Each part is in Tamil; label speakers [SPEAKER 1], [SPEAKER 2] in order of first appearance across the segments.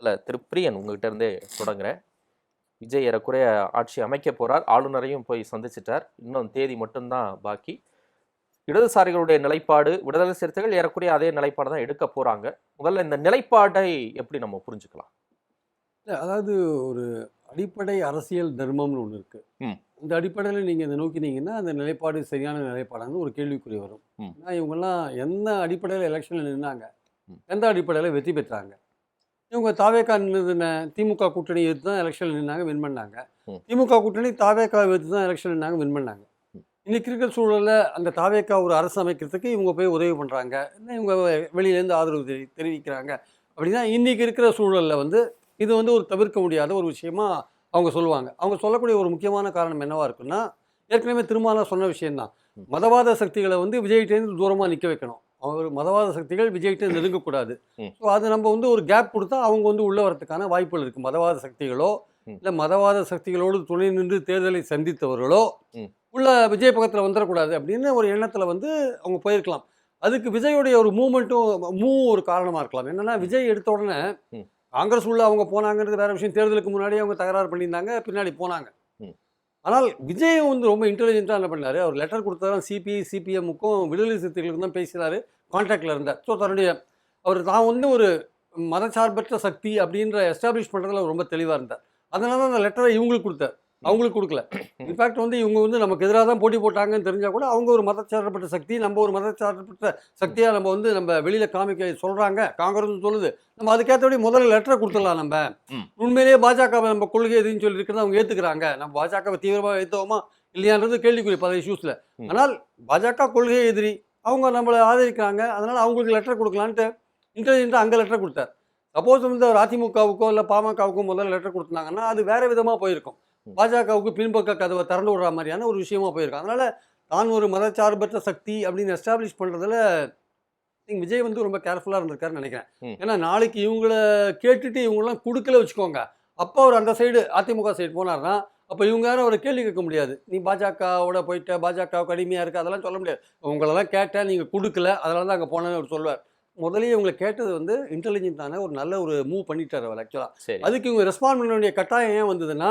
[SPEAKER 1] இல்ல திரு பிரியன் உங்ககிட்ட இருந்தே தொடங்குறேன். விஜய் ஏறக்குறைய ஆட்சி அமைக்க போறார். ஆளுநரையும் போய் சந்திச்சிட்டார். இன்னும் தேதி மட்டும்தான் பாக்கி. இடதுசாரிகளுடைய நிலைப்பாடு, விடுதலை சிறுத்தைகள் ஏறக்குறைய அதே நிலைப்பாடு தான் எடுக்க போறாங்க. முதல்ல இந்த நிலைப்பாடை எப்படி நம்ம புரிஞ்சுக்கலாம்?
[SPEAKER 2] அதாவது ஒரு அடிப்படை அரசியல் தர்மம்னு ஒன்று இருக்கு.
[SPEAKER 1] ம்.
[SPEAKER 2] இந்த அடிப்படையில் நீங்கள் இதை நோக்கினீங்கன்னா அந்த நிலைப்பாடு சரியான நிலைப்பாடான்னு ஒரு கேள்விக்குறி வரும்.
[SPEAKER 1] ம்.
[SPEAKER 2] ஏன்னா இவங்கெல்லாம் எந்த அடிப்படையில் எலெக்ஷனில் நின்னாங்க,
[SPEAKER 1] ம்.
[SPEAKER 2] எந்த அடிப்படையில் வெற்றி பெற்றாங்க? இவங்க தாவேக்கா நின்றுதுன திமுக கூட்டணி எதிர்த்து தான் எலெக்ஷனில் நின்னாங்க, வின் பண்ணாங்க.
[SPEAKER 1] ம்.
[SPEAKER 2] திமுக கூட்டணி தாவேக்கா எதிர்த்து தான் எலெக்ஷனில் நின்னாங்க, வின் பண்ணாங்க.
[SPEAKER 1] ம்.
[SPEAKER 2] இன்னைக்கு இருக்கிற சூழலில் அந்த தாவேக்கா ஒரு அரசு அமைக்கிறதுக்கு இவங்க போய் உதவி பண்ணுறாங்க, இவங்க வெளியிலேருந்து ஆதரவு தெரிவிக்கிறாங்க. அப்படின்னா இன்னைக்கு இருக்கிற சூழலில் வந்து இது வந்து ஒரு தவிர்க்க முடியாத ஒரு விஷயமா அவங்க சொல்லுவாங்க. அவங்க சொல்லக்கூடிய ஒரு முக்கியமான காரணம் என்னவா இருக்குன்னா, ஏற்கனவே திருமாவளவன் சொன்ன விஷயம்தான்.
[SPEAKER 1] ம்.
[SPEAKER 2] மதவாத சக்திகளை வந்து விஜய்கிட்டேருந்து தூரமாக நிற்க வைக்கணும். அவங்க மதவாத சக்திகள் விஜய்கிட்ட நெருங்கக்கூடாது.
[SPEAKER 1] ம்.
[SPEAKER 2] ஸோ அது நம்ம வந்து ஒரு கேப் கொடுத்தா அவங்க வந்து உள்ள வரதுக்கான வாய்ப்புகள் இருக்குது. மதவாத சக்திகளோ
[SPEAKER 1] ம்.
[SPEAKER 2] இல்லை மதவாத சக்திகளோடு துணை நின்று தேர்தலை சந்தித்தவர்களோ
[SPEAKER 1] ம்.
[SPEAKER 2] உள்ள விஜய் பக்கத்தில் வந்துடக்கூடாது அப்படின்னு ஒரு எண்ணத்தில் வந்து அவங்க போயிருக்கலாம். அதுக்கு விஜயோடைய ஒரு மூமெண்ட்டும் ஒரு காரணமாக இருக்கலாம். என்னென்னா விஜய் எடுத்த உடனே
[SPEAKER 1] ம்.
[SPEAKER 2] காங்கிரஸ் உள்ள அவங்க போனாங்கிறது வேற விஷயம். தேர்தலுக்கு முன்னாடியே அவங்க தகராறு பண்ணியிருந்தாங்க, பின்னாடி போனாங்க.
[SPEAKER 1] ம்.
[SPEAKER 2] ஆனால் விஜய் வந்து ரொம்ப இன்டெலிஜென்ட்டாக என்ன பண்ணாரு, அவர் லெட்டர் கொடுத்தாலும் சிபிஎம்முக்கும் விடுதலை சிறுத்தைகளுக்கும் தான் பேசினார், கான்டாக்டில் இருந்தார். ஸோ தன்னுடைய தான் வந்து ஒரு மதச்சார்பற்ற சக்தி அப்படின்ற எஸ்டாப்ளிஷ் பண்ணுறதுல ரொம்ப தெளிவாக இருந்தார். அதனால தான் அந்த லெட்டரை இவங்களுக்கு கொடுத்தார், அவங்களுக்கு கொடுக்கல. இன்ஃபேக்ட் வந்து இவங்க வந்து நமக்கு எதிராக தான் போட்டி போட்டாங்கன்னு தெரிஞ்சால் கூட அவங்க ஒரு மதச்சார்பற்ற சக்தி, நம்ம ஒரு மதச்சார்பற்ற சக்தியாக நம்ம வந்து நம்ம வெளியில் காமிக்க சொல்கிறாங்க, காங்கிரஸ் சொல்லுது, நம்ம அதுக்கேற்றபடி முதல்ல லெட்டரை கொடுத்துடலாம். நம்ம உண்மையிலேயே பாஜகவை நம்ம கொள்கை எதுன்னு சொல்லியிருக்கிறத அவங்க ஏற்றுக்கிறாங்க. நம்ம பாஜகவை தீவிரமாக ஏற்றுவோமா இல்லையான்றது கேள்விக்குறி பல இஷ்யூஸில். ஆனால் பாஜக கொள்கை எதிரி, அவங்க நம்மளை ஆதரிக்கிறாங்க, அதனால் அவங்களுக்கு லெட்டர் கொடுக்கலான்ட்டு இன்டெலிஜென்ட்டாக அங்கே லெட்டர் கொடுத்தார். சப்போஸ் வந்து ஒரு அதிமுகவுக்கோ இல்லை பாமகவுக்கோ முதல்ல லெட்டர் கொடுத்தாங்கன்னா அது வேறு விதமாக போயிருக்கும். பாஜகவுக்கு பின்பக்க கதவை திறந்து விடுற மாதிரியான ஒரு விஷயமா போயிருக்கும். அதனால தான் ஒரு மதச்சார்பற்ற சக்தி அப்படின்னு எஸ்டாப்ளிஷ் பண்ணுறதுல விஜய் வந்து ரொம்ப கேர்ஃபுல்லாக இருந்திருக்காருன்னு நினைக்கிறேன். ஏன்னா நாளைக்கு இவங்கள கேட்டுட்டு இவங்களாம் கொடுக்கல வச்சுக்கோங்க, அப்போ அவர் அந்த சைடு அதிமுக சைடு போனார்னா அப்போ இவங்க யாரும் அவரை கேள்வி கேட்க முடியாது. நீ பாஜகவோட போயிட்ட, பாஜகவுக்கு அடிமையாக இருக்குது, அதெல்லாம் சொல்ல முடியாது. உங்களெல்லாம் கேட்டால் நீங்கள் கொடுக்கல, அதனால தான் அங்கே போனேன்னு அவர் சொல்லுவார். முதலே இவங்களை கேட்டது வந்து இன்டெலிஜென்ட்டான ஒரு நல்ல ஒரு மூவ் பண்ணிட்டார் அவர் ஆக்சுவலாக. அதுக்கு இவங்க ரெஸ்பாண்ட் பண்ண வேண்டிய கட்டாயம் ஏன் வந்ததுன்னா,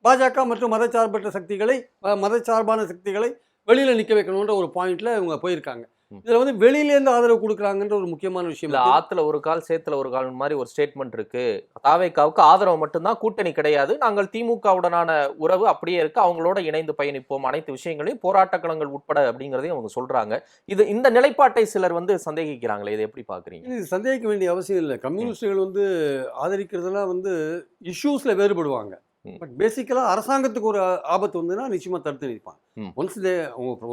[SPEAKER 2] பாஜக மற்றும் மதச்சார்பற்ற சக்திகளை, மதச்சார்பான சக்திகளை வெளியில் நிற்க வைக்கணுன்ற ஒரு பாயிண்ட்ல இவங்க போயிருக்காங்க. இதுல வந்து வெளியிலேருந்து ஆதரவு கொடுக்குறாங்கன்ற ஒரு முக்கியமான விஷயம்.
[SPEAKER 1] ஆத்துல ஒரு கால் சேத்துல ஒரு கால் மாதிரி ஒரு ஸ்டேட்மெண்ட் இருக்கு. தாவேக்காவுக்கு ஆதரவு மட்டும்தான், கூட்டணி கிடையாது, நாங்கள் திமுகவுடனான உறவு அப்படியே இருக்கு, அவங்களோட இணைந்து பயணிப்போம், அனைத்து விஷயங்களையும் போராட்ட களங்கள் உட்பட அப்படிங்கிறதையும் அவங்க சொல்றாங்க. இந்த நிலைப்பாட்டை சிலர் வந்து சந்தேகிக்கிறாங்களே, இதை எப்படி பாக்குறீங்க?
[SPEAKER 2] இது சந்தேகிக்க வேண்டிய அவசியம் இல்லை. கம்யூனிஸ்டுகள் வந்து ஆதரிக்கிறதெல்லாம் வந்து இஷ்யூஸ்ல வேறுபடுவாங்க. பட் பேசிக்கலாக அரசாங்கத்துக்கு ஒரு ஆபத்து வந்துன்னா நிச்சயமாக தடுத்து நிற்பாங்க. ஒன்ஸ்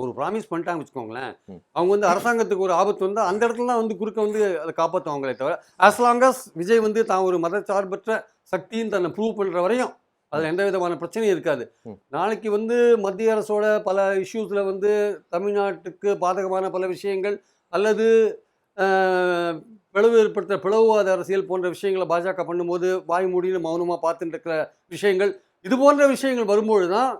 [SPEAKER 2] ஒரு ப்ராமிஸ் பண்ணிட்டாங்க வச்சுக்கோங்களேன், அவங்க வந்து அரசாங்கத்துக்கு ஒரு ஆபத்து வந்தால் அந்த இடத்துலலாம் வந்து குறுக்க வந்து அதை காப்பாற்றுவாங்களே தவிர, ஆஸ் லாங் அஸ் விஜய் வந்து தான் ஒரு மதச்சார்பற்ற சக்தின்னு தன்னை ப்ரூவ் பண்ணுற வரையும் அதில் எந்த விதமான பிரச்சனையும் இருக்காது. நாளைக்கு வந்து மத்திய அரசோட பல இஷ்யூஸில் வந்து தமிழ்நாட்டுக்கு பாதகமான பல விஷயங்கள் அல்லது பிளவு ஏற்படுத்த பிளவுவாத அரசியல் போன்ற விஷயங்களை பாஜக பண்ணும்போது வாய் மூடின்னு மௌனமாக பார்த்துட்டு இருக்கிற விஷயங்கள், இது போன்ற விஷயங்கள் வரும்போது தான்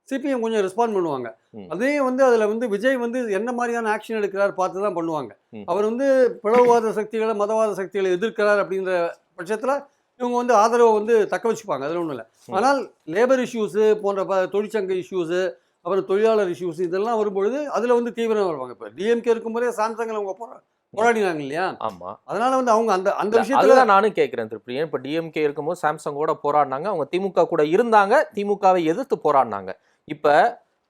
[SPEAKER 2] சிபிஎம் கொஞ்சம் ரெஸ்பாண்ட் பண்ணுவாங்க. அதே வந்து அதில் வந்து விஜய் வந்து என்ன மாதிரியான ஆக்ஷன் எடுக்கிறார் பார்த்து தான் பண்ணுவாங்க. அவர் வந்து பிளவுவாத சக்திகளை, மதவாத சக்திகளை எதிர்க்கிறார் அப்படின்ற பட்சத்தில் இவங்க வந்து ஆதரவை வந்து தக்க வச்சுப்பாங்க, அதில் ஒன்றும் இல்லை. ஆனால் லேபர் இஷ்யூஸு போன்ற தொழிற்சங்க இஷ்யூஸு, அப்புறம் தொழிலாளர் இஷ்யூஸ் இதெல்லாம் வரும்பொழுது அதில் வந்து தீவிரம் வருவாங்க. இப்போ டிஎம்கே இருக்கும்போதே சாம்சங்கில் அவங்க போராடினாங்க இல்லையா?
[SPEAKER 1] ஆமா.
[SPEAKER 2] அதனால வந்து அவங்க அந்த விஷயத்துல
[SPEAKER 1] நானும் கேட்கிறேன் திருப்பி. இப்ப டிஎம்கே இருக்கும்போது சாம்சங்கோட போராடினாங்க, அவங்க திமுக கூட இருந்தாங்க, திமுகவை எதிர்த்து போராடினாங்க. இப்ப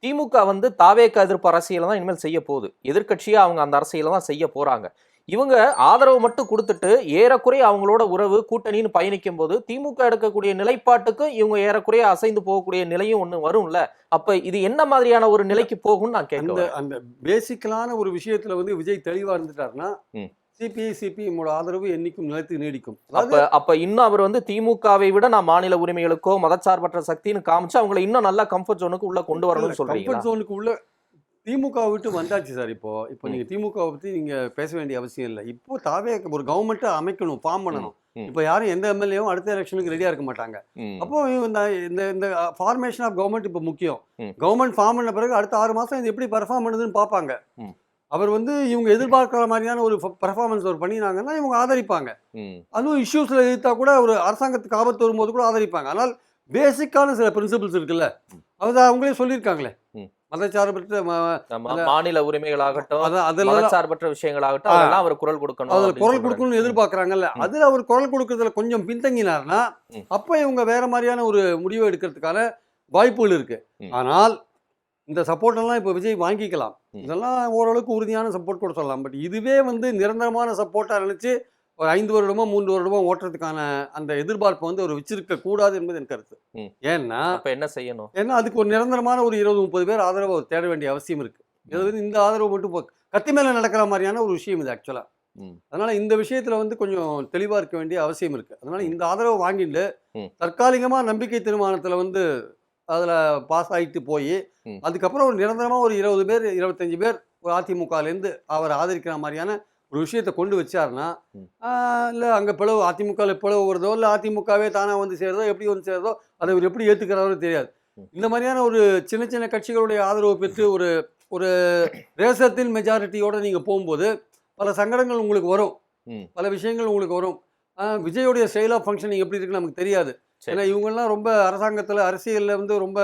[SPEAKER 1] திமுக வந்து தாவேக்கா எதிர்ப்பு அரசியலை தான் இனிமேல் செய்ய போகுது. எதிர்கட்சியா அவங்க அந்த அரசியலை தான் செய்ய போறாங்க. இவங்க ஆதரவு மட்டும் கொடுத்துட்டு ஏறக்குறைய அவங்களோட உறவு கூட்டணின்னு பயணிக்கும் போது திமுக எடுக்கக்கூடிய நிலைப்பாட்டுக்கு இவங்க ஏறக்குறைய அசைந்து போகக்கூடிய நிலையும் ஒண்ணு வரும்ல. அப்ப இது என்ன மாதிரியான ஒரு நிலைக்கு போகும்னு நான் கேட்கிறேன்.
[SPEAKER 2] அந்த பேசிக்கலான ஒரு விஷயத்துல வந்து விஜய் தெளிவா இருந்துட்டாருன்னா சிபிஎம்மோட ஆதரவு என்னைக்கும் நிலைத்து நீடிக்கும்.
[SPEAKER 1] அப்ப இன்னும் அவர் வந்து திமுகவை விட நான் மாநில உரிமைகளுக்கோ மதச்சார்பற்ற சக்தின்னு காமிச்சு அவங்களை இன்னும் நல்லா கம்ஃபர்ட் ஜோனுக்கு உள்ள கொண்டு வரணும்னு சொல்றீங்க.
[SPEAKER 2] கம்ஃபர்ட் ஜோனுக்கு உள்ள திமுக விட்டு வந்தாச்சு சார். இப்போ நீங்க திமுக பத்தி நீங்க பேச வேண்டிய அவசியம் இல்லை. இப்போ தாவே ஒரு கவர்மெண்ட்டை அமைக்கணும், ஃபார்ம் பண்ணணும். இப்போ யாரும் எந்த எம்எல்ஏவும் அடுத்த எலெக்ஷனுக்கு ரெடியா இருக்க மாட்டாங்க. அப்போ இந்த ஃபார்மேஷன் ஆஃப் கவர்மெண்ட் இப்போ முக்கியம். கவர்மெண்ட் ஃபார்ம் பண்ண பிறகு அடுத்த 6 மாசம் இது எப்படி பர்ஃபார்ம் பண்ணுதுன்னு பார்ப்பாங்க. அவர் வந்து இவங்க எதிர்பார்க்கிற மாதிரியான ஒரு பெர்ஃபார்மன்ஸ் அவர் பண்ணினாங்கன்னா இவங்க ஆதரிப்பாங்க. அதுவும் இஷ்யூஸ்ல எதிர்த்தா கூட ஒரு அரசாங்கத்துக்கு ஆபத்து வரும்போது கூட ஆதரிப்பாங்க. ஆனால் பேசிக்கான சில பிரின்சிபிள்ஸ் இருக்குல்ல, அது அவங்களே சொல்லியிருக்காங்களே. மதச்சார்பற்ற
[SPEAKER 1] மாநில உரிமைகளாகட்டும்,
[SPEAKER 2] அதெல்லாம்
[SPEAKER 1] மதச்சார்பற்ற விஷயங்களாகட்டும், அதெல்லாம் அவர் குரல் கொடுக்கணும்,
[SPEAKER 2] அதுல குரல் கொடுக்கணும்னு எதிர்பார்க்கறாங்கல்ல. அதுல அவர் குரல் கொடுக்கறதுல கொஞ்சம் பின்தங்கினார்னா அப்ப இவங்க வேற மாதிரியான ஒரு முடிவை எடுக்கிறதுக்கான வாய்ப்புகள் இருக்கு. ஆனால் இந்த சப்போர்ட் எல்லாம் இப்ப விஜய் வாங்கிக்கலாம். இதெல்லாம் ஓரளவுக்கு உறுதியான சப்போர்ட் கூட சொல்லலாம். பட் இதுவே வந்து நிரந்தரமான சப்போர்ட்டா நினைச்சு ஒரு 5 வருடமோ 3 வருடமோ ஓட்டுறதுக்கான அந்த எதிர்பார்ப்பை வந்து அவர் வச்சிருக்க கூடாது என்பது என் கருத்து. ஏன்னா
[SPEAKER 1] அப்ப என்ன செய்யணும்?
[SPEAKER 2] ஏன்னா அதுக்கு ஒரு நிரந்தரமான ஒரு 20-30 பேர் ஆதரவு அவர் தேட வேண்டிய அவசியம் இருக்கு. இது வந்து இந்த ஆதரவு மட்டும் கத்தி மேல நடக்கிற மாதிரியான ஒரு விஷயம் இது ஆக்சுவலா. அதனால இந்த விஷயத்துல வந்து கொஞ்சம் தெளிவா இருக்க வேண்டிய அவசியம் இருக்கு. அதனால இந்த ஆதரவை வாங்கிட்டு தற்காலிகமா நம்பிக்கை தீர்மானத்துல வந்து அதுல பாஸ் ஆகிட்டு போய் அதுக்கப்புறம் ஒரு நிரந்தரமா ஒரு 20 பேர் 25 பேர் ஒரு அதிமுகலேருந்து அவரை ஆதரிக்கிற மாதிரியான ஒரு விஷயத்தை கொண்டு வச்சாருன்னா இல்லை அங்கே பிளவு அதிமுகவில் பிளவு வருதோ இல்லை அதிமுகவே தானாக வந்து சேருதோ எப்படி வந்து சேருதோ அதை இவர் எப்படி ஏற்றுக்கிறாரோ தெரியாது. இந்த மாதிரியான ஒரு சின்ன சின்ன கட்சிகளுடைய ஆதரவு பெற்று ஒரு ஒரு ரேசத்தின் மெஜாரிட்டியோட நீங்கள் போகும்போது பல சங்கடங்கள் உங்களுக்கு வரும், பல விஷயங்கள் உங்களுக்கு வரும். விஜயோடைய ஸ்டைல் ஆஃப் ஃபங்க்ஷனிங் எப்படி இருக்குன்னு நமக்கு தெரியாது. ஏன்னா இவங்கெல்லாம் ரொம்ப அரசாங்கத்தில் அரசியலில் வந்து ரொம்ப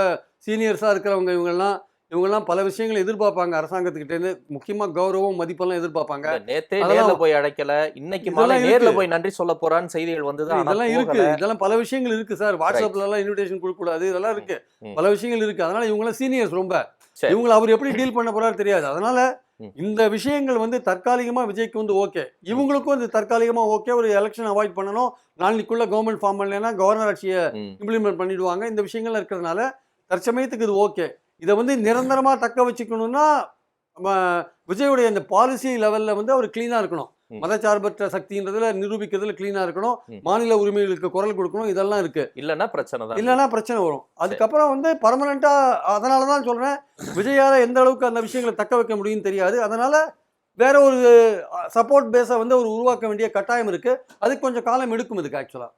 [SPEAKER 2] சீனியர்ஸாக இருக்கிறவங்க. இவங்கெல்லாம் பல விஷயங்களை எதிர்பார்ப்பாங்க அரசாங்கத்துக்கிட்டேருந்து. முக்கியமாக கௌரவம் மதிப்பெல்லாம் எதிர்பார்ப்பாங்க.
[SPEAKER 1] நேத்தே நேர்ல போய் அழைக்கல, இன்னைக்கு மாலை நேர்ல போய் நன்றி சொல்ல போறான்னு செய்திகள் வந்தது.
[SPEAKER 2] இதெல்லாம் இருக்கு, இதெல்லாம் பல விஷயங்கள் இருக்கு சார். வாட்ஸ்அப்ல எல்லாம் இன்விடேஷன் கொடுக்க கூடாது, இதெல்லாம் இருக்கு, பல விஷயங்கள் இருக்கு. அதனால இவங்கெல்லாம் சீனியர்ஸ் ரொம்ப. இவங்களை அவர் எப்படி டீல் பண்ண போறாரு தெரியாது. அதனால இந்த விஷயங்கள் வந்து தற்காலிகமா விஜய்க்கு வந்து ஓகே, இவங்களுக்கும் வந்து தற்காலிகமா ஓகே. ஒரு எலெக்ஷன் அவாய்ட் பண்ணணும், நாளைக்குள்ள கவர்மெண்ட் ஃபார்ம் பண்ணலைன்னா கவர்னர் ஆட்சியை இம்ப்ளிமெண்ட் பண்ணிடுவாங்க. இந்த விஷயங்கள்லாம் இருக்கிறதுனால தற்சமயத்துக்கு இது ஓகே. இதை வந்து நிரந்தரமா தக்க வச்சுக்கணும்னா விஜயோடைய அந்த பாலிசி லெவல்ல வந்து அவர் கிளீனா இருக்கணும். மதச்சார்பற்ற சக்தின்றதுல நிரூபிக்கிறதுல கிளீனா இருக்கணும். மாநில உரிமைகளுக்கு குரல் கொடுக்கணும். இதெல்லாம் இருக்கு. இல்லைன்னா பிரச்சனை வரும். அதுக்கப்புறம் வந்து பர்மனண்டா, அதனாலதான் சொல்றேன், விஜயால எந்த அளவுக்கு அந்த விஷயங்களை தக்க வைக்க முடியும்னு தெரியாது. அதனால வேற ஒரு சப்போர்ட் பேஸை வந்து அவர் உருவாக்க வேண்டிய கட்டாயம் இருக்கு. அதுக்கு கொஞ்சம் காலம் எடுக்கும் இதுக்கு ஆக்சுவலா.